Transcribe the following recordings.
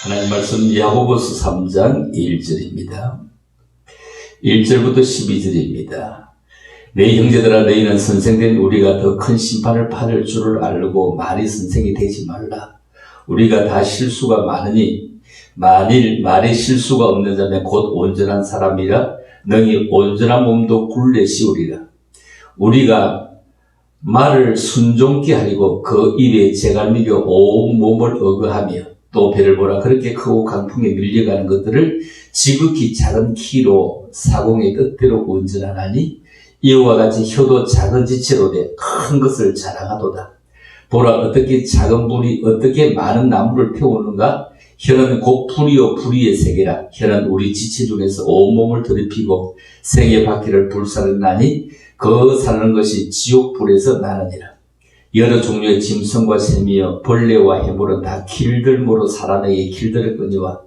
하나님 말씀 야고보서 3장 1절입니다. 1절부터 12절입니다. 내 형제들아 너희는 선생된 우리가 더 큰 심판을 받을 줄을 알고 많이 선생이 되지 말라. 우리가 다 실수가 많으니 만일 말에 실수가 없는 자면 곧 온전한 사람이라 너희 온전한 몸도 굴레 씌우리라. 우리가 말을 순종케 하리고 그 입에 재갈미겨 온 몸을 어거하며 또 배를 보라 그렇게 크고 강풍에 밀려가는 것들을 지극히 작은 키로 사공의 뜻대로 운전하나니 이와 같이 혀도 작은 지체로 돼 큰 것을 자랑하도다. 보라 어떻게 작은 불이 어떻게 많은 나무를 태우는가. 혀는 곧 불이요 불의의 세계라. 혀는 우리 지체 중에서 온몸을 더럽히고 세계 바퀴를 불사르나니 그 사는 것이 지옥 불에서 나느니라. 여러 종류의 짐승과 새미여 벌레와 해물은 다 길들모로 사람에게 길들였거니와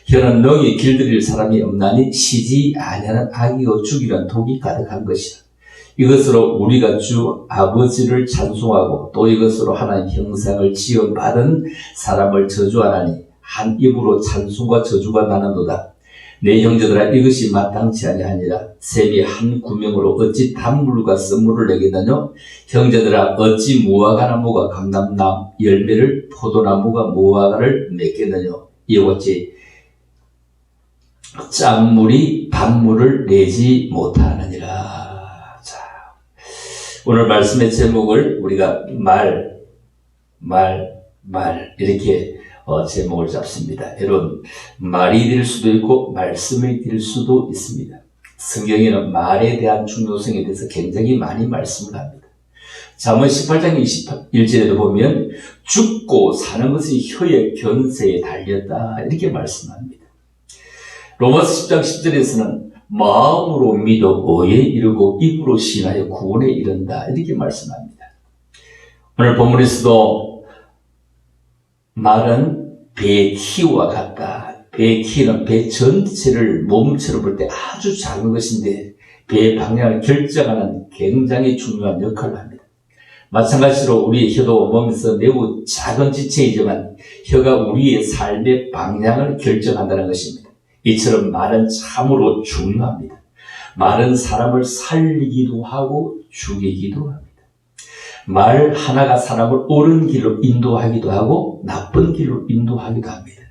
혀는 능히 길들일 사람이 없나니 쉬지 아니하는 악이요 죽이란 독이 가득한 것이라. 이것으로 우리가 주 아버지를 찬송하고 또 이것으로 하나님 형상을 지어받은 사람을 저주하나니 한 입으로 찬송과 저주가 나는도다. 내 형제들아 이것이 마땅치 아니하니라. 샘이 한 구명으로 어찌 단물과 썬물을 내겠느냐. 형제들아 어찌 무화과나무가 감람나무 열매를 포도나무가 무화과를 맺겠느냐. 이와 같이 짠물이 단물을 내지 못하느니라. 자, 오늘 말씀의 제목을 우리가 말 이렇게 제목을 잡습니다. 여러분, 말이 될 수도 있고 말씀이 될 수도 있습니다. 성경에는 말에 대한 중요성에 대해서 굉장히 많이 말씀을 합니다. 잠언 18장 21절에도 보면 죽고 사는 것이 혀의 견세에 달렸다 이렇게 말씀합니다. 로마서 10장 10절에서는 마음으로 믿어 의에 이르고 입으로 신하여 구원에 이른다 이렇게 말씀합니다. 오늘 본문에서도 말은 배의 키와 같다. 배의 키는 배 전체를 몸처럼 볼 때 아주 작은 것인데 배의 방향을 결정하는 굉장히 중요한 역할을 합니다. 마찬가지로 우리의 혀도 몸에서 매우 작은 지체이지만 혀가 우리의 삶의 방향을 결정한다는 것입니다. 이처럼 말은 참으로 중요합니다. 말은 사람을 살리기도 하고 죽이기도 합니다. 말 하나가 사람을 옳은 길로 인도하기도 하고 나쁜 길로 인도하기도 합니다.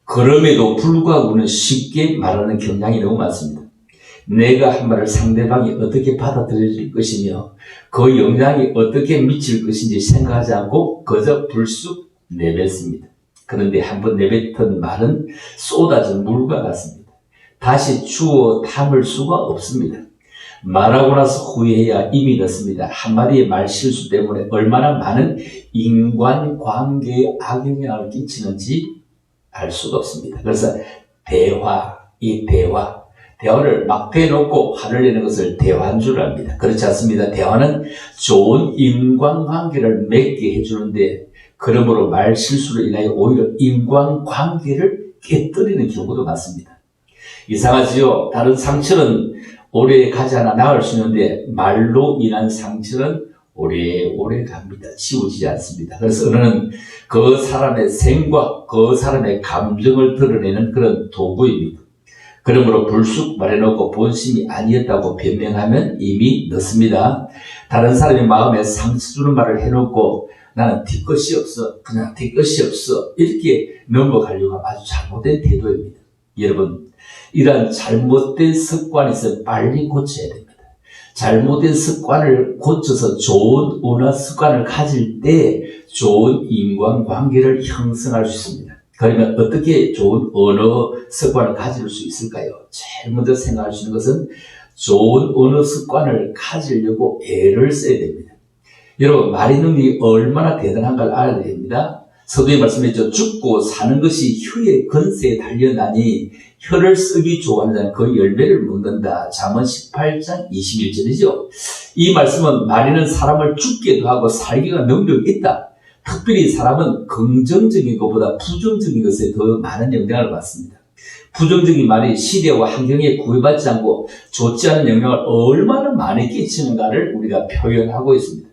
그럼에도 불구하고 우리는 쉽게 말하는 경향이 너무 많습니다. 내가 한 말을 상대방이 어떻게 받아들일 것이며 그 영향이 어떻게 미칠 것인지 생각하지 않고 그저 불쑥 내뱉습니다. 그런데 한번 내뱉은 말은 쏟아진 물과 같습니다. 다시 주워 담을 수가 없습니다. 말하고 나서 후회해야 이미 늦습니다. 한마디의 말 실수 때문에 얼마나 많은 인간관계에 악영향을 끼치는지 알 수가 없습니다. 그래서 대화를 막 대놓고 화를 내는 것을 대화인 줄 압니다. 그렇지 않습니다. 대화는 좋은 인간관계를 맺게 해주는데 그러므로 말 실수로 인하여 오히려 인간관계를 깨뜨리는 경우도 많습니다. 이상하지요? 다른 상처는 오래 가지 않아 나을 수 있는데 말로 인한 상처는 오래 갑니다. 지워지지 않습니다. 그래서 언어는 그 사람의 생각, 그 사람의 감정을 드러내는 그런 도구입니다. 그러므로 불쑥 말해놓고 본심이 아니었다고 변명하면 이미 늦습니다. 다른 사람의 마음에 상처 주는 말을 해놓고 나는 뒤끝이 없어, 그냥 뒤끝이 없어 이렇게 넘어가려고 하면 아주 잘못된 태도입니다. 여러분, 이러한 잘못된 습관에서 빨리 고쳐야 됩니다. 잘못된 습관을 고쳐서 좋은 언어 습관을 가질 때 좋은 인간관계를 형성할 수 있습니다. 그러면 어떻게 좋은 언어 습관을 가질 수 있을까요? 제일 먼저 생각할 수 있는 것은 좋은 언어 습관을 가지려고 애를 써야 됩니다. 여러분, 말의 능력이 얼마나 대단한가를 알아야 됩니다. 서두에 말씀했죠. 죽고 사는 것이 혀의 근세에 달려나니 혀를 쓰기 좋아하는 자는 그 열매를 먹는다. 잠언 18장 21절이죠. 이 말씀은 말에는 사람을 죽게도 하고 살기가 능력이 있다. 특별히 사람은 긍정적인 것보다 부정적인 것에 더 많은 영향을 받습니다. 부정적인 말이 시대와 환경에 구애받지 않고 좋지 않은 영향을 얼마나 많이 끼치는가를 우리가 표현하고 있습니다.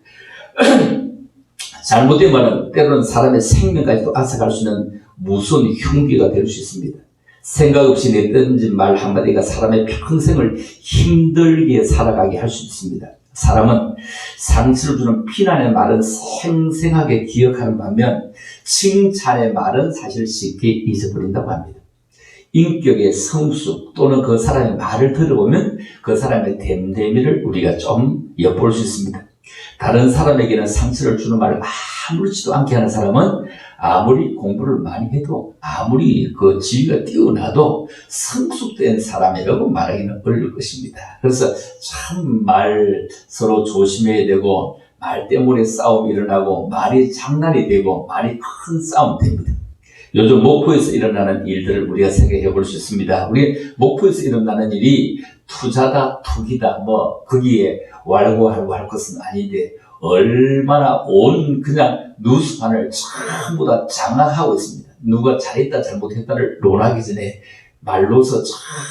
잘못된 말은 때로는 사람의 생명까지도 앗아갈 수 있는 무서운 흉기가 될 수 있습니다. 생각 없이 내던진 말 한마디가 사람의 평생을 힘들게 살아가게 할 수 있습니다. 사람은 상처를 주는 비난의 말은 생생하게 기억하는 반면 칭찬의 말은 사실 쉽게 잊어버린다고 합니다. 인격의 성숙 또는 그 사람의 말을 들어보면 그 사람의 됨됨이를 우리가 좀 엿볼 수 있습니다. 다른 사람에게는 상처를 주는 말을 아무렇지도 않게 하는 사람은 아무리 공부를 많이 해도 아무리 그 지위가 뛰어나도 성숙된 사람이라고 말하기는 어려울 것입니다. 그래서 참 말 서로 조심해야 되고 말 때문에 싸움이 일어나고 말이 장난이 되고 말이 큰 싸움이 됩니다. 요즘 목포에서 일어나는 일들을 우리가 생각해 볼 수 있습니다. 우리 목포에서 일어나는 일이 투자다, 투기다, 거기에 왈고왈고 할 것은 아닌데 얼마나 온 그냥 뉴스판을 전부 다 장악하고 있습니다. 누가 잘했다 잘못했다를 논하기 전에 말로서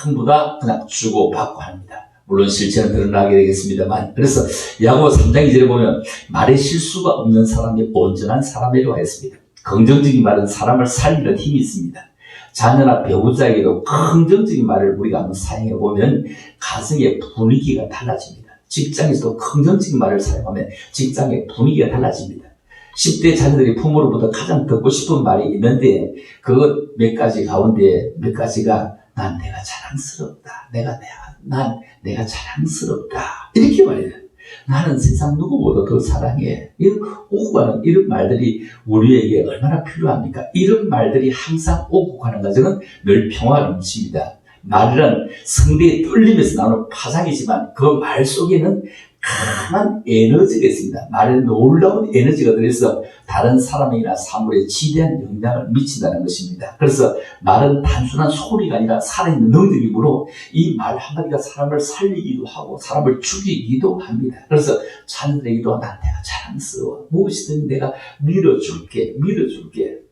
전부 다 그냥 주고받고 합니다. 물론 실체는 드러나게 되겠습니다만, 그래서 야고보 3장 2절에 보면 말에 실수가 없는 사람이 온전한 사람이라고 했습니다. 긍정적인 말은 사람을 살리는 힘이 있습니다. 자녀나 배우자에게도 긍정적인 말을 우리가 한번 사용해 보면 가정의 분위기가 달라집니다. 직장에서도 긍정적인 말을 사용하면 직장의 분위기가 달라집니다. 10대 자녀들이 부모로부터 가장 듣고 싶은 말이 있는데 그 몇 가지 가운데 몇 가지가 난 내가 자랑스럽다. 난 내가 자랑스럽다. 이렇게 말해요. 나는 세상 누구보다 더 사랑해. 오고 가는 이런 말들이 우리에게 얼마나 필요합니까? 이런 말들이 항상 오고 가는 과정은 늘 평화가 넘칩니다. 말이란 성대의 뚫림에서 나오는 파장이지만 그 말 속에는 강한 에너지가 있습니다. 말에 놀라운 에너지가 들어서 다른 사람이나 사물에 지대한 영향을 미친다는 것입니다. 그래서 말은 단순한 소리가 아니라 살아있는 능력이므로 이 말 한마디가 사람을 살리기도 하고 사람을 죽이기도 합니다. 그래서 자녀들에게도 난 내가 자랑스러워. 무엇이든 내가 밀어줄게.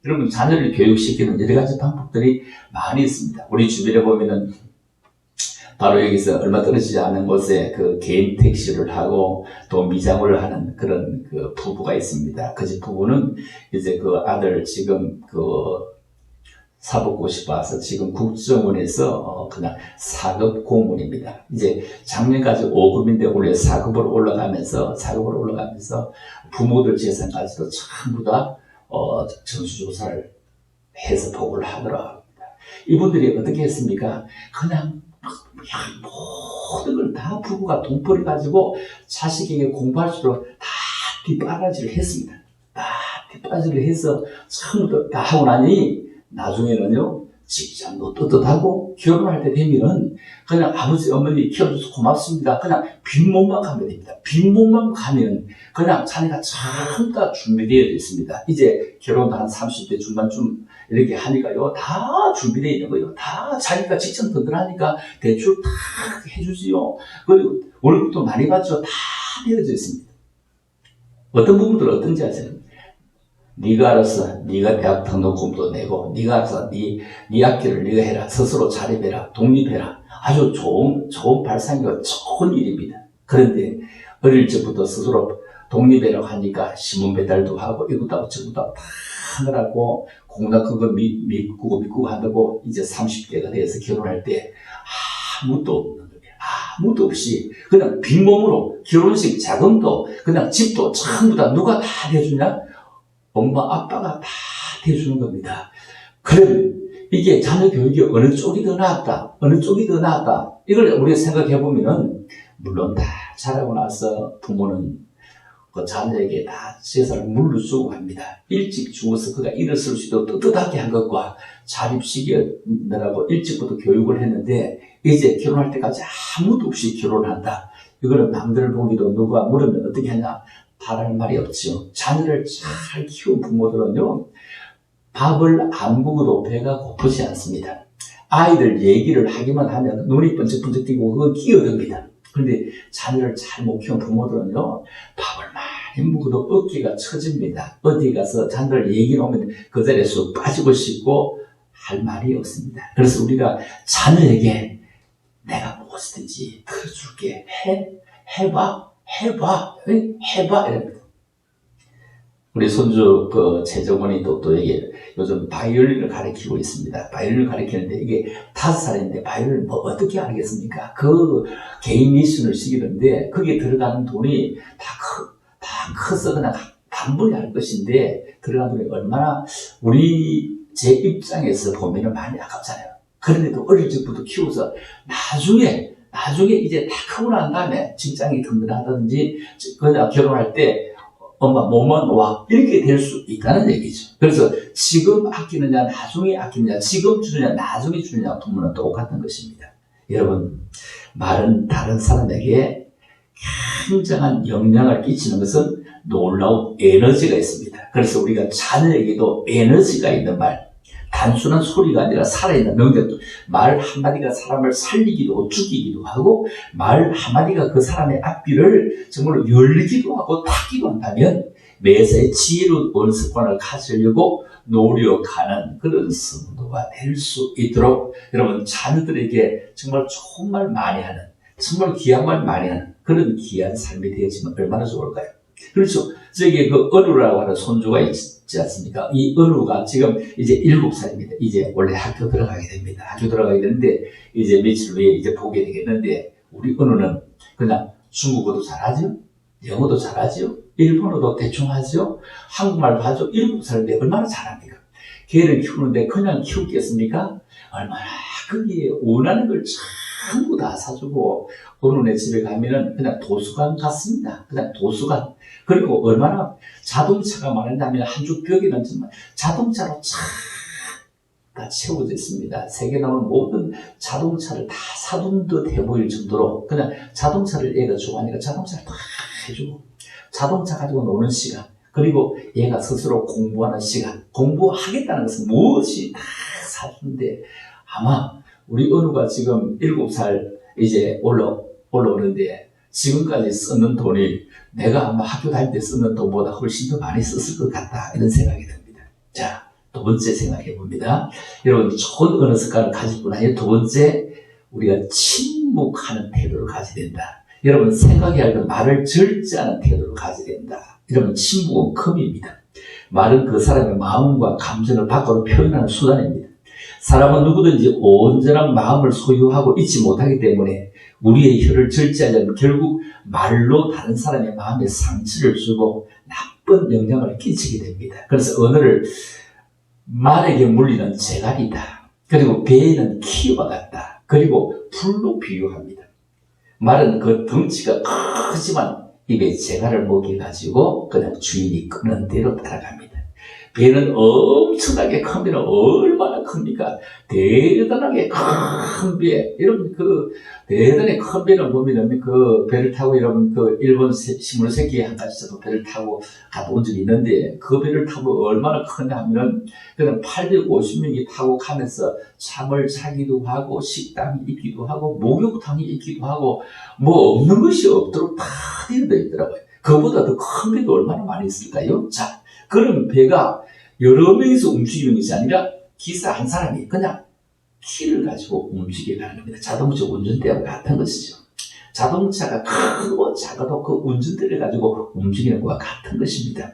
여러분 자녀를 교육시키는 여러 가지 방법들이 많이 있습니다. 우리 주변에 보면은 바로 여기서 얼마 떨어지지 않은 곳에 그 개인 택시를 하고 또 미장을 하는 그런 그 부부가 있습니다. 그 집 부부는 이제 그 아들 지금 그 사법고시 봐서 지금 국정원에서 그냥 4급 공무원입니다. 이제 작년까지 5급인데 올해 4급으로 올라가면서 부모들 재산까지도 전부 다 전수조사를 해서 보고를 하더라고요. 이분들이 어떻게 했습니까? 그냥 모든 걸 다 부부가 돈벌이 가지고 자식에게 공부할 수 있도록 다 뒷바라지를 했습니다. 다 뒷바라지를 해서 처음부터 다 하고 나니 나중에는요 직장도 떳떳하고 결혼할 때 되면은 그냥 아버지 어머니 키워줘서 고맙습니다. 그냥 빈몸만 가면 됩니다. 빈몸만 가면 그냥 자네가 전부 다 준비되어 있습니다. 이제 결혼도 한 30대 중반쯤 이렇게 하니까요 다 준비되어 있는 거예요. 다 자기가 직장 든든하니까 대출 다 해주지요. 그리고 월급도 많이 받죠. 다 되어져 있습니다. 어떤 부분들은 어떤지 아세요? 네가 알아서 네가 대학 등록금도 내고 네가 알아서 네 학기를 네가 해라. 스스로 자립해라. 독립해라. 아주 좋은 발상이고 좋은 일입니다. 그런데 어릴 적부터 스스로 독립해라고 하니까 신문 배달도 하고 이것도 하고 저것도 하고 다 하느라고 공단 그거 믿고 한다고 이제 30대가 돼서 결혼할 때 아무것도 없는 거예요. 아무것도 없이 그냥 빈몸으로 결혼식 자금도 그냥 집도 전부 다 누가 다 해주냐? 엄마 아빠가 다 해주는 겁니다. 그럼 이게 자녀 교육이 어느 쪽이 더 나았다 이걸 우리가 생각해 보면은 물론 다 자라고 나서 부모는 그 자녀에게 다 재산을 물려주고 합니다. 일찍 죽어서 그가 일을 쓸 수 있도록 떳떳하게 한 것과 자립시키느라고 일찍부터 교육을 했는데 이제 결혼할 때까지 아무도 없이 결혼한다. 이거는 남들 보기도 누가 물으면 어떻게 하냐? 바랄 말이 없죠. 자녀를 잘 키운 부모들은요 밥을 안 먹어도 배가 고프지 않습니다. 아이들 얘기를 하기만 하면 눈이 번쩍번쩍 뜨고 그거 끼어듭니다. 그런데 자녀를 잘 못 키운 부모들은요 밥을 많이 먹어도 어깨가 처집니다. 어디 가서 자녀를 얘기를 하면 그 자리에 쑥 빠지고 싶고 할 말이 없습니다. 그래서 우리가 자녀에게 내가 무엇이든지 들어줄게 해봐 이랍니다. 우리 손주 최정원이 또 이게 요즘 바이올린을 가르치고 있습니다. 바이올린을 가르치는데 이게 5살인데 바이올린을 뭐 어떻게 알겠습니까? 그 개인 레슨을 시키는데 거기에 들어가는 돈이 다 커서 그냥 반분이 할 것인데 들어가는 돈이 얼마나 제 입장에서 보면은 많이 아깝잖아요. 그런데도 어릴 적부터 키워서 나중에 이제 다 크고 난 다음에 직장이 든든하든지 그냥 결혼할 때 엄마 몸은 와 이렇게 될 수 있다는 얘기죠. 그래서 지금 아끼느냐 나중에 아끼느냐 지금 주느냐 나중에 주느냐 부모는 똑같은 것입니다. 여러분 말은 다른 사람에게 굉장한 영향을 끼치는 것은 놀라운 에너지가 있습니다. 그래서 우리가 자녀에게도 에너지가 있는 말, 단순한 소리가 아니라 살아있는 명령, 말 한마디가 사람을 살리기도 하고 죽이기도 하고 말 한마디가 그 사람의 앞길을 정말로 열기도 하고 닫기도 한다면 매사에 지혜로운 습관을 가지려고 노력하는 그런 성도가 될 수 있도록 여러분 자녀들에게 정말 좋은 말 많이 하는 정말 귀한 말 많이 하는 그런 귀한 삶이 되어지면 얼마나 좋을까요? 그렇죠. 저기 은우라고 하는 손주가 있지 않습니까? 이 은우가 지금 이제 7살입니다. 이제 원래 학교 들어가게 됩니다. 학교 들어가게 되는데 이제 며칠 후에 이제 보게 되겠는데 우리 은우는 그냥 중국어도 잘하죠? 영어도 잘하죠? 일본어도 대충 하죠? 한국말도 하죠? 7살인데 얼마나 잘합니까? 걔를 키우는데 그냥 키우겠습니까? 얼마나 거기에 원하는 걸 전부 다 사주고 은우네 집에 가면은 그냥 도서관 같습니다. 그냥 도서관. 그리고 얼마나 자동차가 많았냐면 한쪽 벽에는 정말 자동차로 다 채워져 있습니다. 세계 나오는 모든 자동차를 다 사둔 듯 해보일 정도로 그냥 자동차를 얘가 좋아하니까 자동차를 다 해주고 자동차 가지고 노는 시간 그리고 얘가 스스로 공부하는 시간 공부하겠다는 것은 무엇이 다 사주는데 아마 우리 은우가 지금 7살 이제 올라오는데 지금까지 쓰는 돈이 내가 아마 학교 다닐 때 쓰는 돈보다 훨씬 더 많이 썼을 것 같다 이런 생각이 듭니다. 자, 두 번째 생각해 봅니다. 여러분 좋은 언어 습관을 가질 뿐 아니라 두 번째 우리가 침묵하는 태도를 가져야 된다. 여러분 생각해야 할 때 말을 절제하는 태도를 가져야 된다. 여러분 침묵은 금입니다. 말은 그 사람의 마음과 감정을 밖으로 표현하는 수단입니다. 사람은 누구든지 온전한 마음을 소유하고 있지 못하기 때문에 우리의 혀를 절제하지 않으면 결국 말로 다른 사람의 마음에 상처를 주고 나쁜 영향을 끼치게 됩니다. 그래서 언어를 말에게 물리는 재갈이다. 그리고 배에는 키와 같다. 그리고 불로 비유합니다. 말은 그 덩치가 크지만 입에 재갈을 먹여가지고 그냥 주인이 끄는 대로 따라갑니다. 배는 엄청나게 크면 얼마나 큽니까? 대단하게 큰 배. 여러분, 대단히 큰 배를 보면은 그 배를 타고 여러분 일본 시물 새끼 한 가지 저도 배를 타고 갔다 온 적이 있는데 그 배를 타고 얼마나 크냐 하면은 그냥 850명이 타고 가면서 잠을 자기도 하고 식당이 있기도 하고 목욕탕이 있기도 하고 뭐 없는 것이 없도록 다 되어 있더라고요. 그보다 더 큰 배가 얼마나 많이 있을까요? 자, 그런 배가 여러 명이서 움직이는 것이 아니라 기사 한 사람이 그냥 키를 가지고 움직여가는 겁니다. 자동차 운전대와 같은 것이죠. 자동차가 크고 작아도 그 운전대를 가지고 움직이는 것과 같은 것입니다.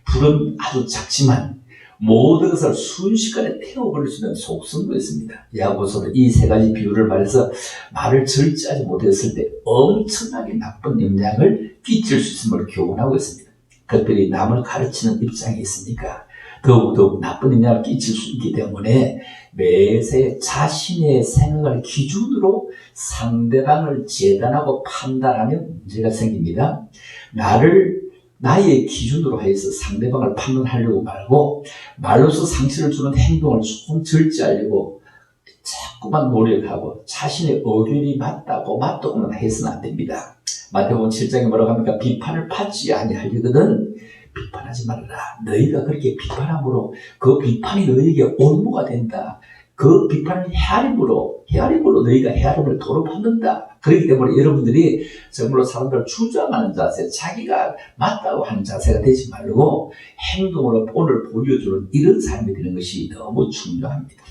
불은 아주 작지만 모든 것을 순식간에 태워버릴 수 있는 속성도 있습니다. 야고보서는 이 세 가지 비유를 말해서 말을 절제하지 못했을 때 엄청나게 나쁜 영향을 끼칠 수 있음을 교훈하고 있습니다. 특별히 남을 가르치는 입장에 있으니까 더욱 나쁜 영향을 끼칠 수 있기 때문에 매사에 자신의 생각을 기준으로 상대방을 재단하고 판단하면 문제가 생깁니다. 나의 기준으로 해서 상대방을 판단하려고 말고 말로서 상처를 주는 행동을 조금 절제하려고 자꾸만 노력하고 자신의 의견이 맞다고만 해서는 안 됩니다. 마태복음 7장에 뭐라고 합니까? 비판을 받지 아니하려거든 비판하지 말라. 너희가 그렇게 비판함으로 그 비판이 너희에게 올무가 된다. 그 비판을 헤아림으로 너희가 헤아림을 도로 받는다. 그렇기 때문에 여러분들이 정말로 사람들을 주장하는 자세, 자기가 맞다고 하는 자세가 되지 말고 행동으로 본을 보여주는 이런 삶이 되는 것이 너무 중요합니다.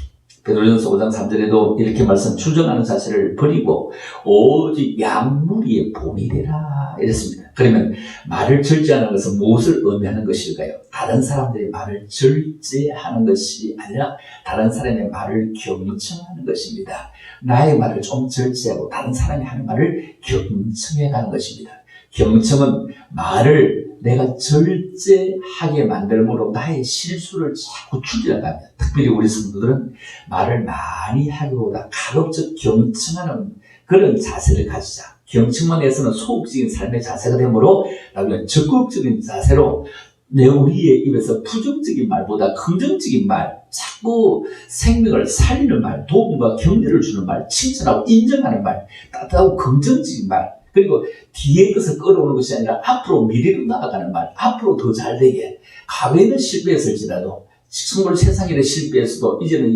베드로전서 5장 3절에도 이렇게 말씀, 추정하는 자세를 버리고 오직 양무리의 본이 되라 이랬습니다. 그러면 말을 절제하는 것은 무엇을 의미하는 것일까요? 다른 사람들의 말을 절제하는 것이 아니라 다른 사람의 말을 경청하는 것입니다. 나의 말을 좀 절제하고 다른 사람이 하는 말을 경청해 가는 것입니다. 경청은 말을 내가 절제하게 만들므로 나의 실수를 자꾸 줄여가며, 특별히 우리 성도들은 말을 많이 하기보다 가급적 경청하는 그런 자세를 가지자. 경청만 해서는 소극적인 삶의 자세가 되므로 나는 적극적인 자세로 우리의 입에서 부정적인 말보다 긍정적인 말, 자꾸 생명을 살리는 말, 도움과 격려를 주는 말, 칭찬하고 인정하는 말, 따뜻하고 긍정적인 말, 그리고 뒤에 것을 끌어오는 것이 아니라 앞으로 미래로 나아가는 말, 앞으로 더 잘되게. 과거에는 실패했을지라도 정말 세상에 실패했어도 이제는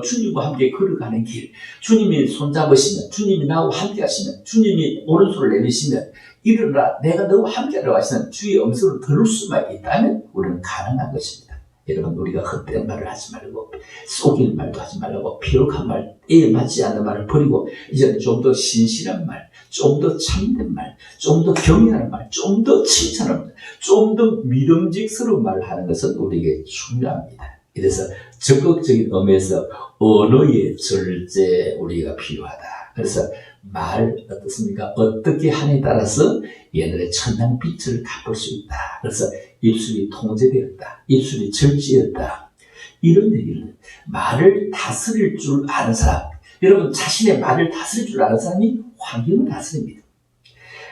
주님과 함께 걸어가는 길, 주님이 손잡으시면, 주님이 나와 함께 하시면, 주님이 오른손을 내미시면 일어나 내가 너와 함께하라고 하시는 주의 음성을 들을 수만 있다면 우리는 가능한 것입니다. 여러분, 우리가 헛된 말을 하지 말고, 속이는 말도 하지 말고, 피력한 말, 때에 맞지 않는 말을 버리고 이제는 좀 더 신실한 말, 좀 더 참된 말, 좀 더 경외하는 말, 좀 더 칭찬하는 말, 좀 더 믿음직스러운 말을 하는 것은 우리에게 중요합니다. 그래서 적극적인 의미에서 언어의 절제 우리가 필요하다. 그래서 말 어떻습니까? 어떻게 하느냐에 따라서 얘네들의 천당빛을 갚을 수 있다. 그래서 입술이 통제되었다. 입술이 절제였다. 이런 얘기를, 말을 다스릴 줄 아는 사람, 여러분 자신의 말을 다스릴 줄 아는 사람이 환경을 다스립니다.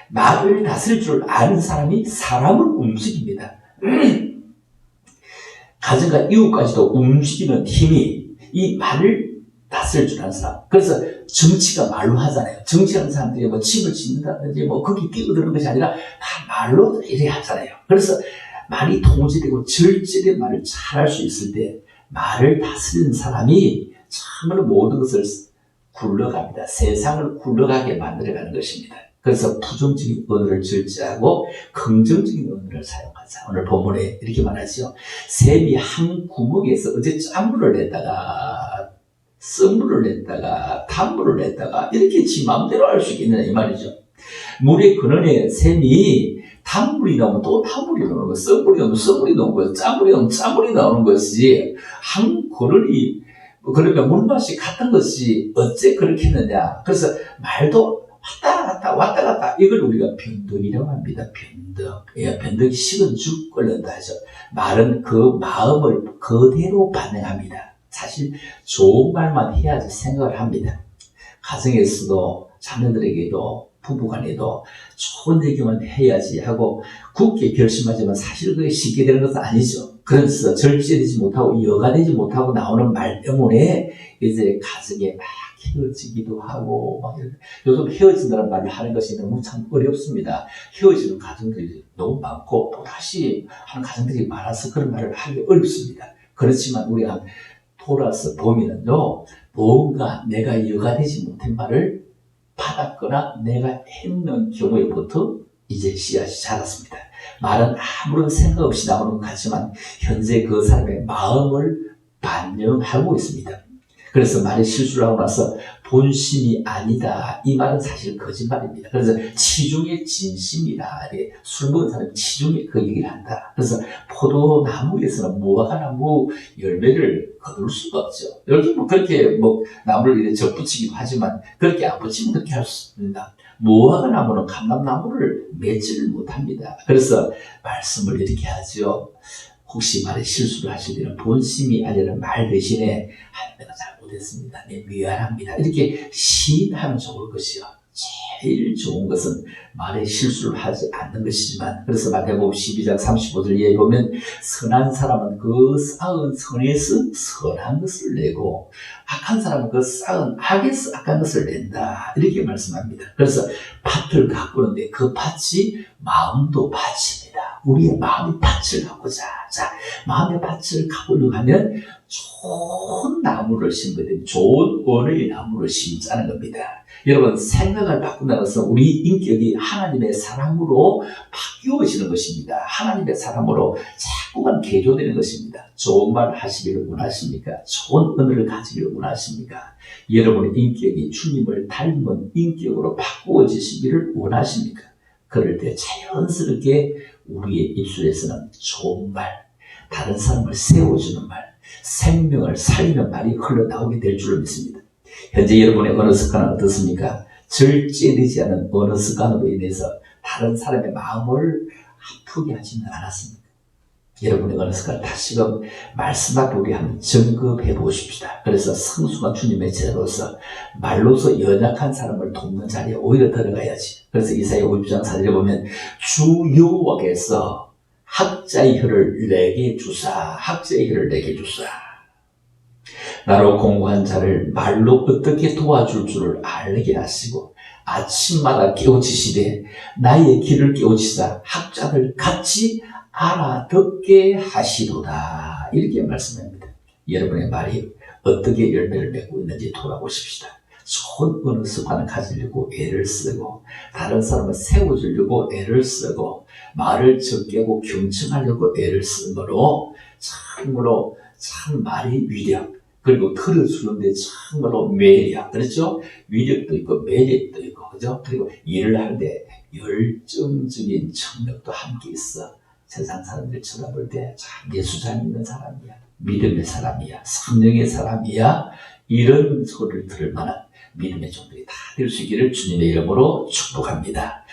말을 다스릴 줄 아는 사람이 사람을 움직입니다. 가정과 이웃까지도 움직이는 힘이 이 말을 다스릴 줄 아는 사람. 그래서 정치가 말로 하잖아요. 정치하는 사람들이 뭐 집을 짓는다든지 뭐 거기 끼어드는 것이 아니라 다 말로 이래 하잖아요. 그래서 말이 통제되고 절제된 말을 잘 할 수 있을 때 말을 다스리는 사람이 참으로 모든 것을 굴러갑니다. 세상을 굴러가게 만들어가는 것입니다. 그래서 부정적인 언어를 절제하고 긍정적인 언어를 사용하자. 오늘 본문에 이렇게 말하죠. 샘이 한 구멍에서 어제 짠물을 냈다가 썩물을 냈다가 단물을 냈다가 이렇게 지 마음대로 할 수 있겠느냐 이 말이죠. 물의 근원에 샘이 단물이 나오면 또 단물이 나오는 거, 썩물이 나오면 썩물이 나오는 거, 짠물이 나오면 짠물이 나오는 것이지, 한 근원이 그러니까 물맛이 같은 것이 어째 그렇게 했느냐. 그래서 말도 왔다 갔다 이걸 우리가 변덕이라고 합니다. 변덕. 예, 변덕이 식은 죽 끓는다 하죠. 말은 그 마음을 그대로 반응합니다. 사실 좋은 말만 해야지 생각을 합니다. 가정에서도 자녀들에게도 부부간에도 좋은 얘기만 해야지 하고 굳게 결심하지만 사실 그게 쉽게 되는 것은 아니죠. 그래서 절제되지 못하고 여가되지 못하고 나오는 말 때문에 이제 가정에 막 헤어지기도 하고 막 요즘 헤어진다는 말을 하는 것이 너무 참 어렵습니다. 헤어지는 가정들이 너무 많고 또 다시 하는 가정들이 많아서 그런 말을 하기 어렵습니다. 그렇지만 우리가 돌아서 보면은요, 뭔가 내가 여가되지 못한 말을 받았거나 내가 했는 경우에부터 이제 씨앗이 자랐습니다. 말은 아무런 생각 없이 나오는 것 같지만 현재 그 사람의 마음을 반영하고 있습니다. 그래서 말에 실수를 하고 나서 본심이 아니다. 이 말은 사실 거짓말입니다. 그래서 치중의 진심이다. 술 먹은 사람이 치중에 그 얘기를 한다. 그래서 포도나무에서는 무화과나무 열매를 거둘 수가 없죠. 요즘 뭐 그렇게 뭐 나무를 이렇게 접붙이기도 하지만 그렇게 안 붙이면 그렇게 할 수 있습니다. 무화과나무는 감람나무를 맺지를 못합니다. 그래서 말씀을 이렇게 하죠. 혹시 말에 실수를 하실 때는 본심이 아니라 말 대신에 내가 잘못했습니다. 네, 미안합니다. 이렇게 시인하면 좋을 것이요. 제일 좋은 것은 말에 실수를 하지 않는 것이지만, 그래서 마태복음 12장 35절에 보면 선한 사람은 그 쌓은 선에서 선한 것을 내고 악한 사람은 그 쌓은 악에서 악한 것을 낸다. 이렇게 말씀합니다. 그래서 밭을 가꾸는데 그 밭이 마음도 밭입니다. 우리의 마음이 밭을 가꾸자. 자, 마음의 밭을 가꾸려고 하면 좋은 나무를 심어야 됩니다. 좋은 언어의 나무를 심자는 겁니다. 여러분, 생각을 바꾼다는 것은 우리 인격이 하나님의 사람으로 바뀌어지는 것입니다. 하나님의 사람으로 자꾸만 개조되는 것입니다. 좋은 말 하시기를 원하십니까? 좋은 언어를 가지기를 원하십니까? 여러분의 인격이 주님을 닮은 인격으로 바꾸어지시기를 원하십니까? 그럴 때 자연스럽게 우리의 입술에서는 좋은 말, 다른 사람을 세워주는 말, 생명을 살리는 말이 흘러나오게 될 줄을 믿습니다. 현재 여러분의 언어 습관은 어떻습니까? 절제되지 않은 언어 습관으로 인해서 다른 사람의 마음을 아프게 하지는 않았습니까? 여러분의 언어 습관 다시금 말씀 앞에 우리 한번 점검해 보십시다. 그래서 성숙한 주님의 제자로서 말로서 연약한 사람을 돕는 자리에 오히려 들어가야지. 그래서 이사야 50장 4절에 보면 주 여호와께서 학자의 혀를 내게 주사, 학자의 혀를 내게 주사. 나로 공부한 자를 말로 어떻게 도와줄 줄을 알게 하시고 아침마다 깨우치시되 나의 길을 깨우치사 학자들 같이 알아듣게 하시도다. 이렇게 말씀합니다. 여러분의 말이 어떻게 열매를 맺고 있는지 돌아보십시다. 좋은 언어 습관을 가지려고 애를 쓰고 다른 사람을 세워주려고 애를 쓰고 말을 적게 하고 경청하려고 애를 쓰는 거로 참으로 참 말의 위력 그리고 들어주는데 참으로 매력, 그렇죠? 위력도 있고 매력도 있고, 그죠? 그리고 일을 하는데 열정적인 청력도 함께 있어. 세상 사람들 쳐다볼 때 참 예수 잘 믿는 사람이야, 믿음의 사람이야, 성령의 사람이야, 이런 소리를 들을 만한 믿음의 종들이 다 될 수 있기를 주님의 이름으로 축복합니다.